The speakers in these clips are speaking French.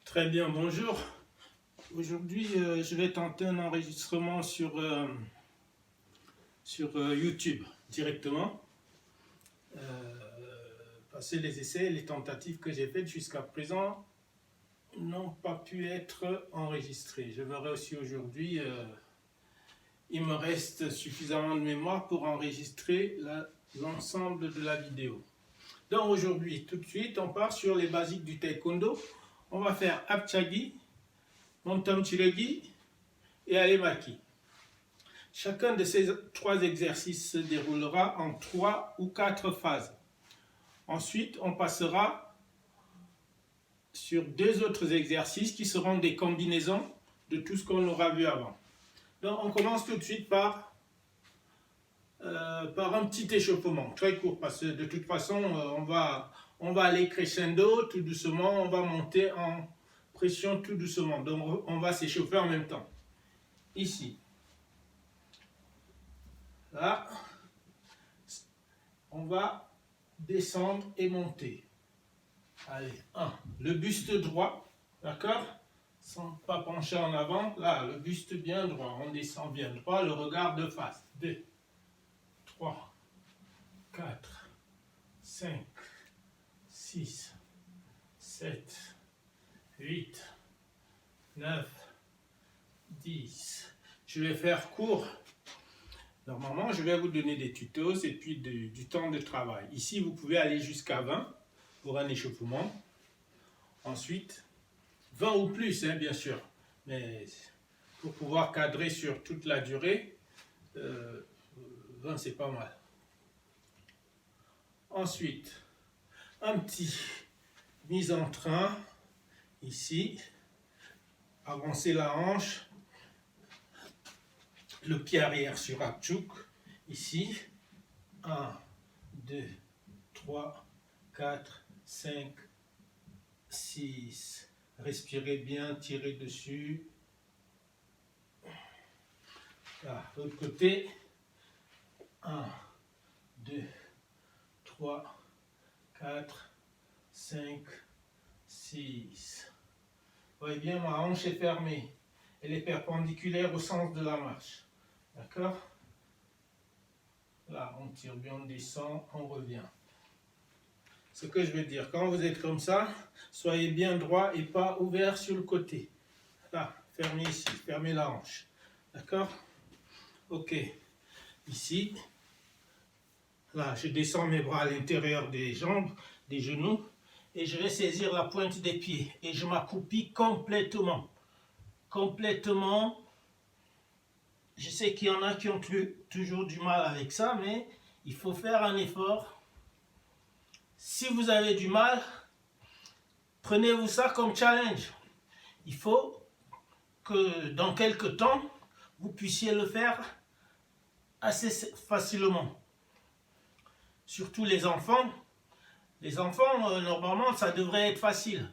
Très bien, bonjour. Aujourd'hui, je vais tenter un enregistrement sur YouTube directement. Parce que les essais et les tentatives que j'ai faites jusqu'à présent n'ont pas pu être enregistrés. Je verrai aussi aujourd'hui, il me reste suffisamment de mémoire pour enregistrer l'ensemble de la vidéo. Donc aujourd'hui, tout de suite, on part sur les basiques du taekwondo. On va faire Apchagi, Montam Chiregi et Alemaki. Chacun de ces 3 exercices se déroulera en 3 ou 4 phases. Ensuite, on passera sur 2 autres exercices qui seront des combinaisons de tout ce qu'on aura vu avant. Donc, on commence tout de suite par un petit échauffement, très court, parce que de toute façon, on va aller crescendo tout doucement, on va monter en pression tout doucement. Donc, on va s'échauffer en même temps. Ici. Là, on va descendre et monter. Allez, 1. Le buste droit, d'accord? Sans pas pencher en avant. Là, le buste bien droit. On descend bien droit, le regard de face. 2, 3, 4, 5, 6, 7, 8, 9, 10. Je vais faire court. Normalement, je vais vous donner des tutos et puis du temps de travail. Ici, vous pouvez aller jusqu'à 20 pour un échauffement. Ensuite, 20 ou plus, hein, bien sûr. Mais pour pouvoir cadrer sur toute la durée, 20 c'est pas mal. Ensuite, un petit mise en train, ici. Avancer la hanche. Le pied arrière sur Apchuk, ici, 1, 2, 3, 4, 5, 6, respirez bien, tirez dessus, là, l'autre côté, 1, 2, 3, 4, 5, 6, vous voyez bien, ma hanche est fermée, elle est perpendiculaire au sens de la marche. D'accord? Là, on tire bien, on descend, on revient. Ce que je veux dire, quand vous êtes comme ça, soyez bien droit et pas ouvert sur le côté. Là, fermez ici, fermez la hanche. D'accord? Ok. Ici, là, je descends mes bras à l'intérieur des jambes, des genoux, et je vais saisir la pointe des pieds. Et je m'accroupis complètement. Complètement. Je sais qu'il y en a qui ont toujours du mal avec ça, mais il faut faire un effort. Si vous avez du mal, prenez-vous ça comme challenge. Il faut que dans quelques temps, vous puissiez le faire assez facilement. Surtout les enfants. Les enfants, normalement, ça devrait être facile.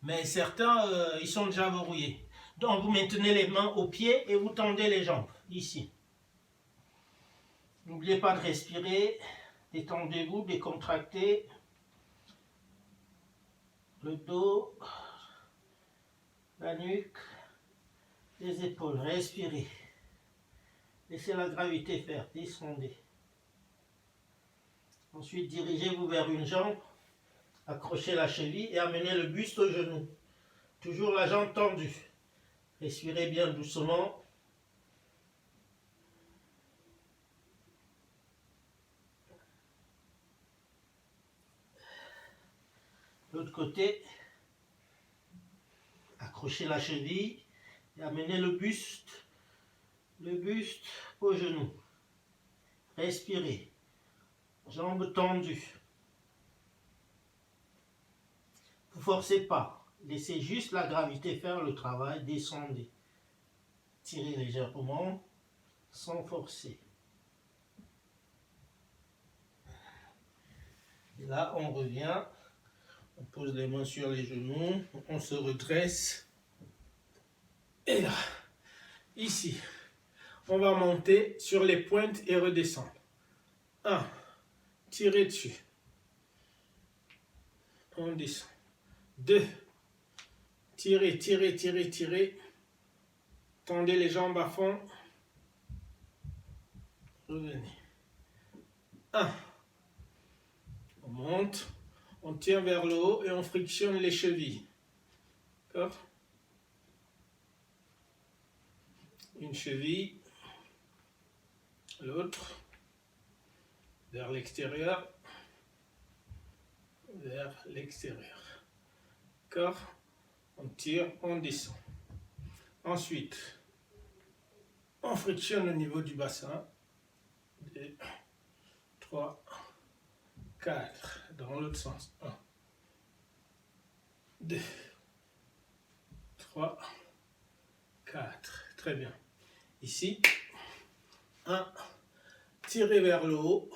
Mais certains, ils sont déjà verrouillés. Donc, vous maintenez les mains aux pieds et vous tendez les jambes, ici. N'oubliez pas de respirer, détendez-vous, décontractez le dos, la nuque, les épaules, respirez. Laissez la gravité faire, descendez. Ensuite, dirigez-vous vers une jambe, accrochez la cheville et amenez le buste au genou. Toujours la jambe tendue. Respirez bien doucement. L'autre côté, accrochez la cheville et amenez le buste au genou. Respirez. Jambes tendues. Vous ne forcez pas. Laissez juste la gravité faire le travail. Descendez. Tirez légèrement sans forcer. Et là, on revient. On pose les mains sur les genoux. On se redresse. Et là, ici, on va monter sur les pointes et redescendre. 1. Tirez dessus. On descend. 2. Tirez, tirez, tirez, tirez. Tendez les jambes à fond. Revenez. 1. On monte. On tire vers le haut et on frictionne les chevilles. D'accord? Une cheville. L'autre. Vers l'extérieur. Vers l'extérieur. D'accord? On tire, on descend. Ensuite, on frictionne au niveau du bassin. 2, 3, 4. Dans l'autre sens. 1, 2, 3, 4. Très bien. Ici, 1. Tirez vers le haut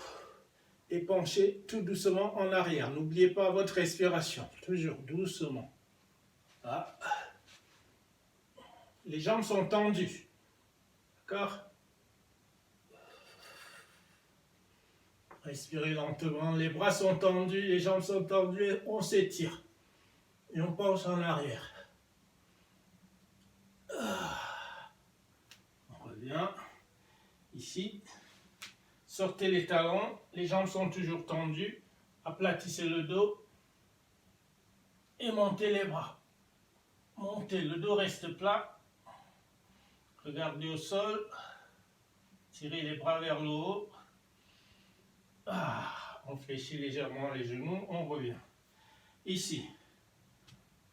et penchez tout doucement en arrière. N'oubliez pas votre respiration. Toujours doucement. Là. Les jambes sont tendues. D'accord? Respirez lentement. Les bras sont tendus, les jambes sont tendues. On s'étire. Et on penche en arrière. On revient. Ici. Sortez les talons. Les jambes sont toujours tendues. Aplatissez le dos. Et montez les bras. Montez. Le dos reste plat. Regardez au sol, tirez les bras vers le haut, on fléchit légèrement les genoux, on revient. Ici,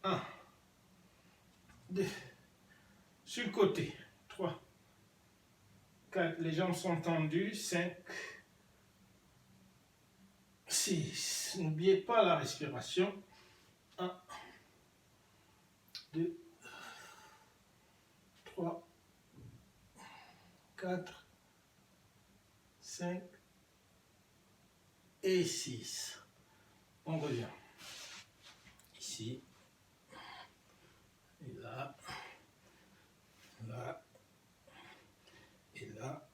1, 2, sur le côté, 3, 4, les jambes sont tendues, 5, 6, n'oubliez pas la respiration, 1, 2, 3, 4, 5 et 6. On revient. Ici. Et là. Là. Et là.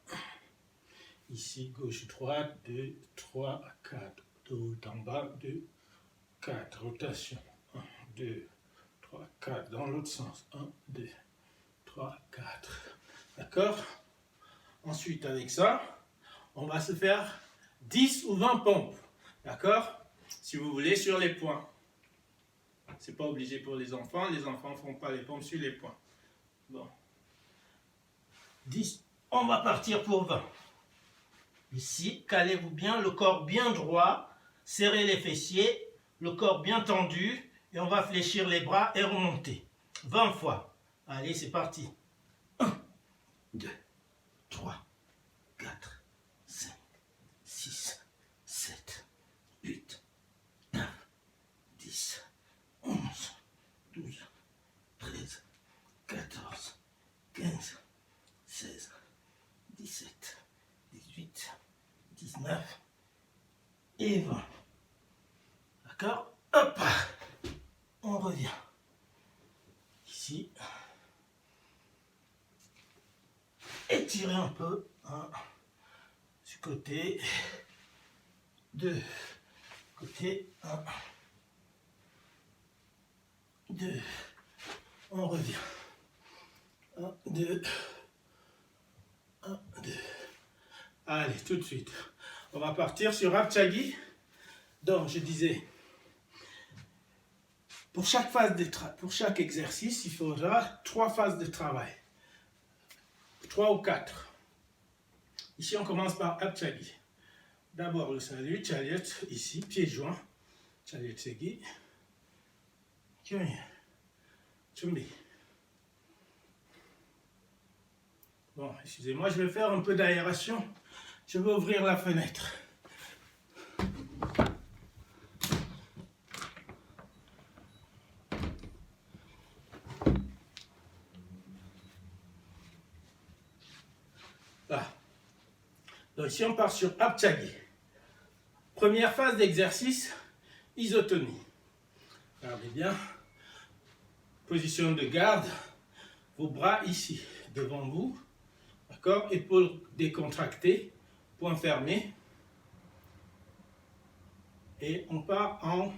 Ici, gauche-droite. 2, 3, 4. De haut en bas. 2, 4. Rotation. 1, 2, 3, 4. Dans l'autre sens. 1, 2, 3, 4. D'accord? Ensuite, avec ça, on va se faire 10 ou 20 pompes. D'accord? Si vous voulez, sur les poings. C'est pas obligé pour les enfants. Les enfants ne font pas les pompes sur les poings. Bon. 10. On va partir pour 20. Ici, calez-vous bien, le corps bien droit. Serrez les fessiers, le corps bien tendu. Et on va fléchir les bras et remonter. 20 fois. Allez, c'est parti. 1, 2, 3, 4, 5, 6, 7, 8, 9, 10, 11, 12, 13, 14, 15, 16, 17, 18, 19 et 20. D'accord? Hop! On revient. Ici. Étirez un peu, du côté, 2, côté, 1, 2, on revient, 1, 2, 1, 2, allez, tout de suite, on va partir sur Apchagi. Donc, je disais, pour chaque exercice, il faudra 3 phases de travail. 3 ou 4. Ici, on commence par Apchagi. D'abord le salut, chariot, ici, pieds joints. Chariot segi. Chumbi. Bon, excusez-moi, je vais faire un peu d'aération. Je vais ouvrir la fenêtre. Là. Donc ici, on part sur Apchagi. Première phase d'exercice, isotonie. Regardez bien. Position de garde. Vos bras ici, devant vous. D'accord? Épaules décontractées. Poings fermés. Et on part en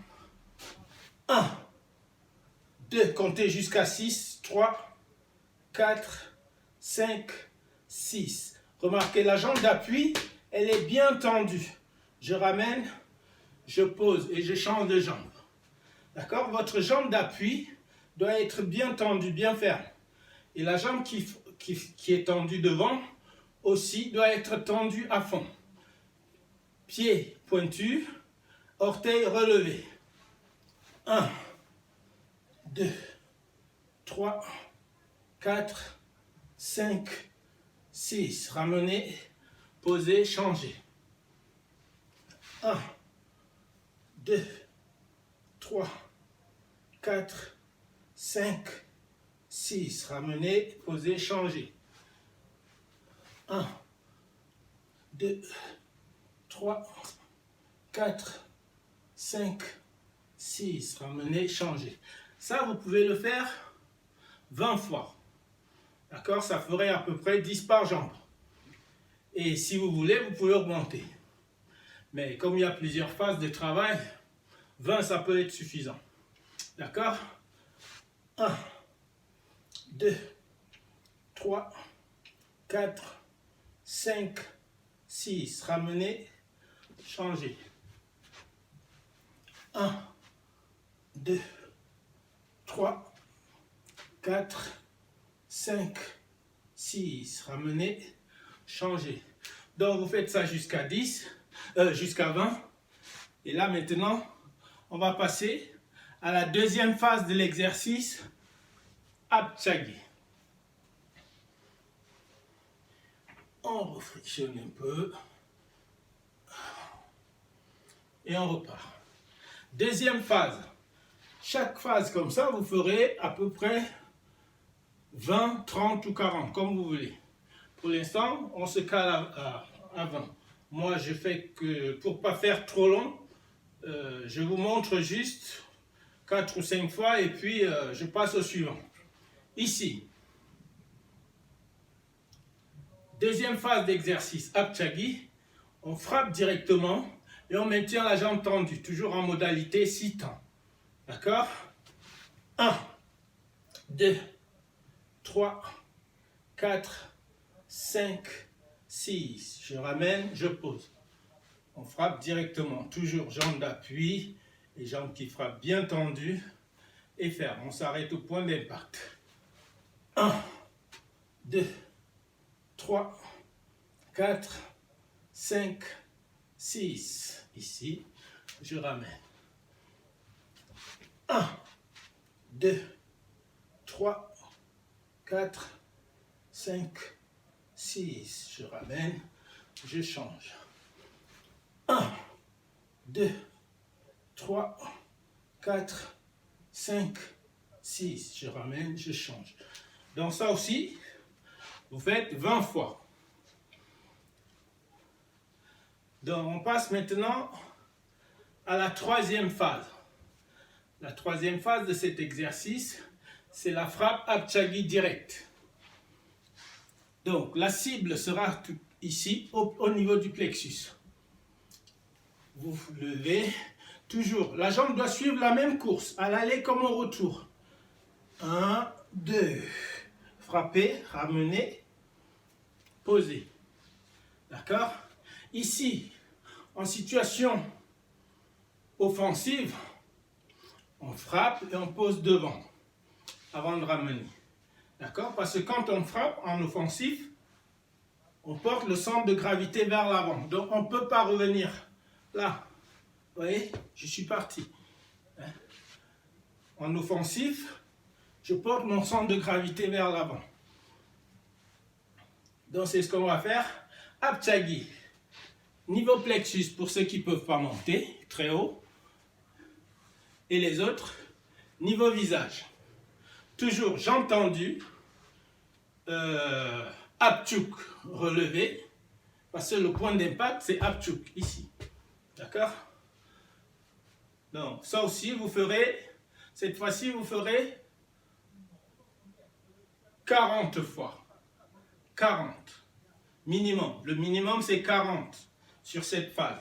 1, 2, comptez jusqu'à 6, 3, 4, 5, 6. Remarquez, la jambe d'appui, elle est bien tendue. Je ramène, je pose et je change de jambe. D'accord? Votre jambe d'appui doit être bien tendue, bien ferme. Et la jambe qui est tendue devant aussi doit être tendue à fond. Pied pointu, orteil relevé. 1, 2, 3, 4, 5, 6. Ramenez, posez, changez. 1, 2, 3, 4, 5, 6. Ramenez, posez, changez. 1, 2, 3, 4, 5, 6. Ramenez, changez. Ça, vous pouvez le faire 20 fois. D'accord? Ça ferait à peu près 10 par jambe. Et si vous voulez, vous pouvez augmenter. Mais comme il y a plusieurs phases de travail, 20, ça peut être suffisant. D'accord? 1, 2, 3, 4, 5, 6. Ramenez, changez. 1, 2, 3, 4, 5, 6. Ramenez, changez. Donc vous faites ça jusqu'à 10, jusqu'à 20. Et là maintenant, on va passer à la deuxième phase de l'exercice, Apchagi. On refrictionne un peu. Et on repart. Deuxième phase. Chaque phase comme ça, vous ferez à peu près 20, 30 ou 40, comme vous voulez. Pour l'instant, on se cale à 20. Moi, je fais que, pour ne pas faire trop long, je vous montre juste 4 ou 5 fois et puis je passe au suivant. Ici, deuxième phase d'exercice, Apchagi, on frappe directement et on maintient la jambe tendue, toujours en modalité 6 temps. D'accord? 1, 2, 3, 4, 5, 6. Je ramène, je pose. On frappe directement, toujours jambe d'appui et jambes qui frappent bien tendues et ferme. On s'arrête au point d'impact. 1, 2, 3, 4, 5, 6. Ici, je ramène. 1, 2, 3, 4, 5, 6. Je ramène, je change. 1, 2, 3, 4, 5, 6. Je ramène, je change. Donc ça aussi, vous faites 20 fois. Donc on passe maintenant à la troisième phase. La troisième phase de cet exercice, c'est la frappe Apchagi directe. Donc la cible sera ici, au niveau du plexus. Vous levez, toujours, la jambe doit suivre la même course, à l'aller comme au retour. 1, 2, frappez, ramenez, posez. D'accord? Ici, en situation offensive, on frappe et on pose devant, avant de ramener. D'accord? Parce que quand on frappe en offensif, on porte le centre de gravité vers l'avant. Donc on ne peut pas revenir là. Vous voyez? Je suis parti. En offensif, je porte mon centre de gravité vers l'avant. Donc c'est ce qu'on va faire. Apchagi. Niveau plexus pour ceux qui ne peuvent pas monter, très haut. Et les autres, niveau visage. Toujours jambes tendues. Apchuk relevé. Parce que le point d'impact, c'est Apchuk, ici. D'accord? Donc ça aussi, vous ferez, cette fois-ci, vous ferez 40 fois. 40. Minimum. Le minimum, c'est 40 sur cette phase.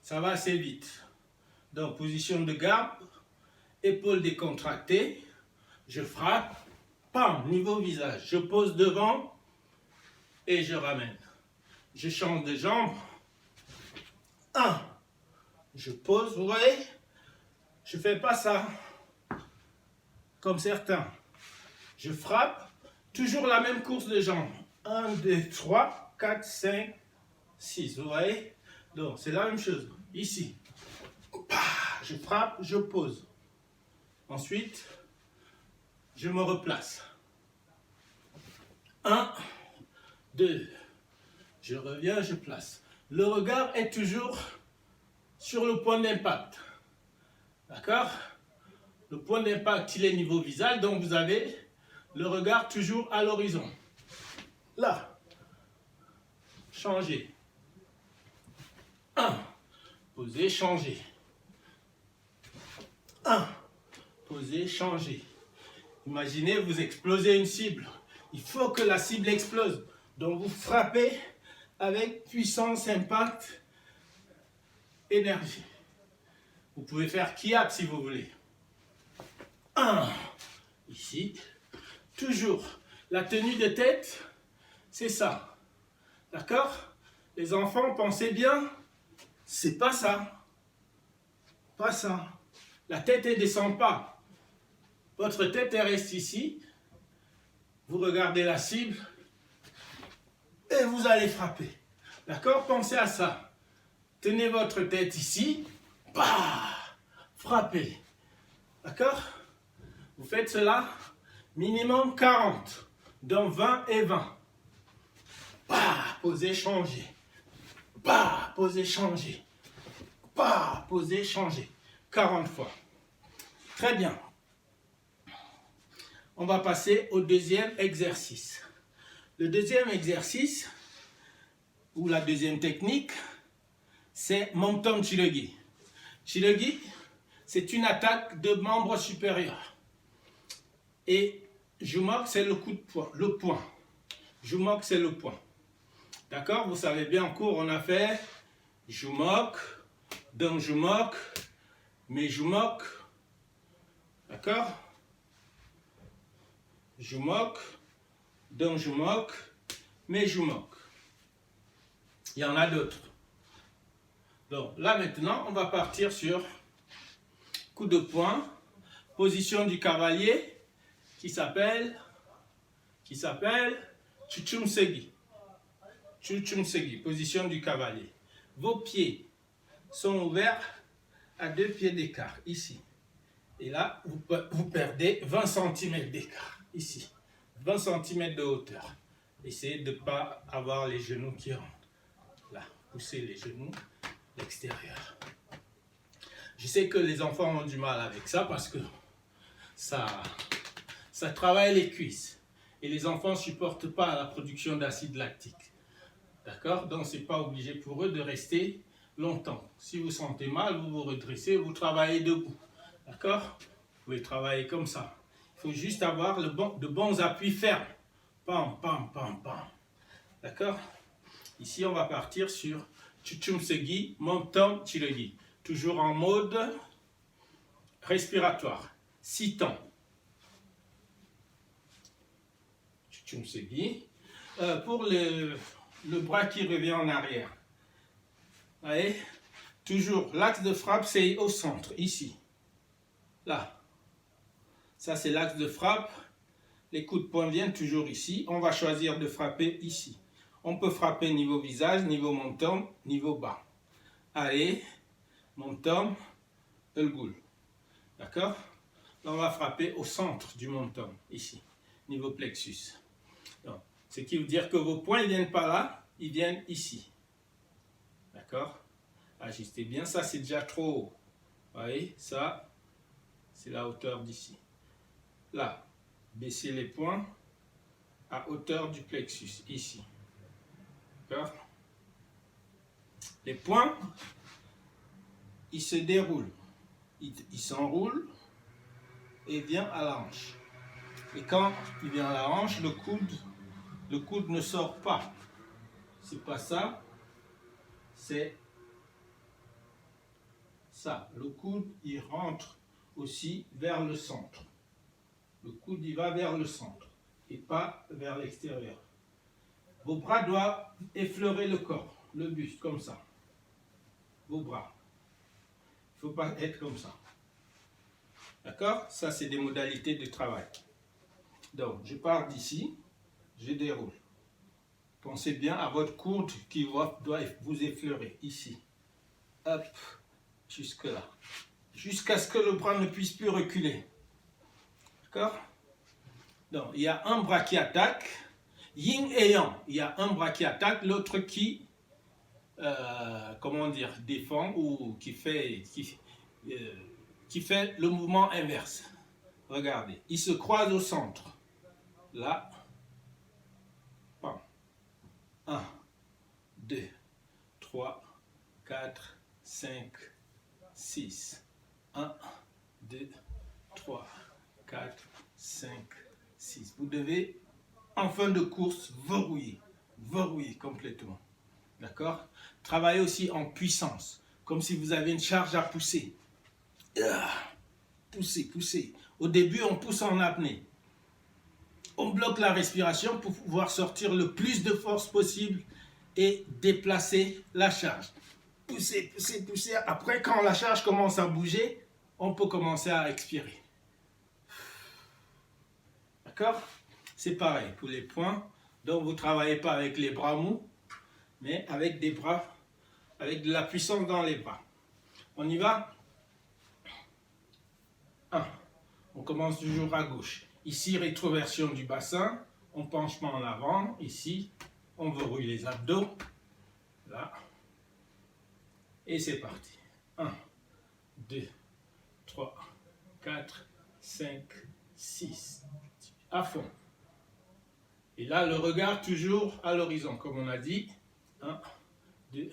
Ça va assez vite. Donc, position de garde épaules décontractées, je frappe, pam, niveau visage, je pose devant et je ramène. Je change de jambe, 1, je pose, vous voyez, je ne fais pas ça, comme certains. Je frappe, toujours la même course de jambes, 1, 2, 3, 4, 5, 6, vous voyez, donc c'est la même chose, ici, je frappe, je pose, ensuite, je me replace, 1, 2, je reviens, je place. Le regard est toujours sur le point d'impact. D'accord? Le point d'impact, il est niveau visage, donc vous avez le regard toujours à l'horizon. Là, changez. 1, posez, changez. 1, posez, changez. Imaginez, vous explosez une cible. Il faut que la cible explose. Donc vous frappez avec puissance, impact, énergie. Vous pouvez faire kiap si vous voulez. 1, ici. Toujours. La tenue de tête, c'est ça. D'accord? Les enfants, pensez bien, c'est pas ça. Pas ça. La tête ne descend pas. Votre tête, elle reste ici. Vous regardez la cible et vous allez frapper. D'accord? Pensez à ça. Tenez votre tête ici. Bah, frappez. D'accord? Vous faites cela minimum 40. Donc 20 et 20. Bah, posez, changez. Bah, posez, changez. Bah, posez, changez. 40 fois. Très bien. On va passer au deuxième exercice. Le deuxième exercice, ou la deuxième technique, c'est Momtom Chilegi. Chilegi, c'est une attaque de membre supérieur. Et Jumok, c'est le coup de poing, le point. Jumok, c'est le point. D'accord? Vous savez bien, en cours, on a fait Jumok, Dong Jumok, Mais Jumok. D'accord? Jumok, Dong Jumok, Mais Jumok. Il y en a d'autres. Donc là maintenant, on va partir sur coup de poing, position du cavalier qui s'appelle Chuchumsegi. Chuchumsegi, position du cavalier. Vos pieds sont ouverts à 2 pieds d'écart, ici. Et là, vous perdez 20 cm d'écart, ici. 20 cm de hauteur. Essayez de ne pas avoir les genoux qui rentrent. Là, poussez les genoux à l'extérieur. Je sais que les enfants ont du mal avec ça parce que ça travaille les cuisses. Et les enfants ne supportent pas la production d'acide lactique. D'accord? Donc, ce n'est pas obligé pour eux de rester longtemps. Si vous sentez mal, vous vous redressez, vous travaillez debout. D'accord? Vous pouvez travailler comme ça. Il faut juste avoir de bons appuis fermes. Pam, pam, pam, pam. D'accord? Ici, on va partir sur Chuchumsegi, Momtom Chilegi. Toujours en mode respiratoire. 6 temps. Chuchumsegi. Pour le bras qui revient en arrière. Voyez? Toujours, l'axe de frappe, c'est au centre, ici. Là. Ça, c'est l'axe de frappe. Les coups de poing viennent toujours ici. On va choisir de frapper ici. On peut frapper niveau visage, niveau menton, niveau bas. Allez, menton, le goul. D'accord? Là, on va frapper au centre du menton, ici. Niveau plexus. Donc, ce qui veut dire que vos poings ne viennent pas là, ils viennent ici. D'accord? Ajustez bien, ça c'est déjà trop haut. Vous voyez, ça, c'est la hauteur d'ici. Là, baissez les poings à hauteur du plexus, ici. D'accord? Les poings, ils se déroulent. Ils s'enroulent et viennent à la hanche. Et quand il vient à la hanche, le coude ne sort pas. C'est pas ça, c'est ça. Le coude, il rentre aussi vers le centre. Le coude, il va vers le centre et pas vers l'extérieur. Vos bras doivent effleurer le corps, le buste, comme ça. Vos bras. Il ne faut pas être comme ça. D'accord? Ça, c'est des modalités de travail. Donc, je pars d'ici, je déroule. Pensez bien à votre coude qui doit vous effleurer, ici. Hop, jusque là. Jusqu'à ce que le bras ne puisse plus reculer. D'accord? Donc, il y a un bras qui attaque, yin et yang. Il y a un bras qui attaque, l'autre qui, comment dire, défend ou qui fait le mouvement inverse. Regardez, ils se croisent au centre. Là, 1, 2, 3, 4, 5, 6. 1, 2, 3, 4, 5, 6. Vous devez, en fin de course, verrouiller complètement. D'accord? Travaillez aussi en puissance, comme si vous avez une charge à pousser. Poussez. Au début, on pousse en apnée. On bloque la respiration pour pouvoir sortir le plus de force possible et déplacer la charge. Poussez. Après, quand la charge commence à bouger, on peut commencer à expirer. D'accord? C'est pareil pour les poings. Donc, vous ne travaillez pas avec les bras mous, mais avec des bras, avec de la puissance dans les bras. On y va? 1. On commence toujours à gauche. Ici, rétroversion du bassin, on penchement en avant. Ici, on verrouille les abdos. Là. Et c'est parti. 1, 2, 3, 4, 5, 6. À fond. Et là, le regard toujours à l'horizon, comme on a dit. 1, 2,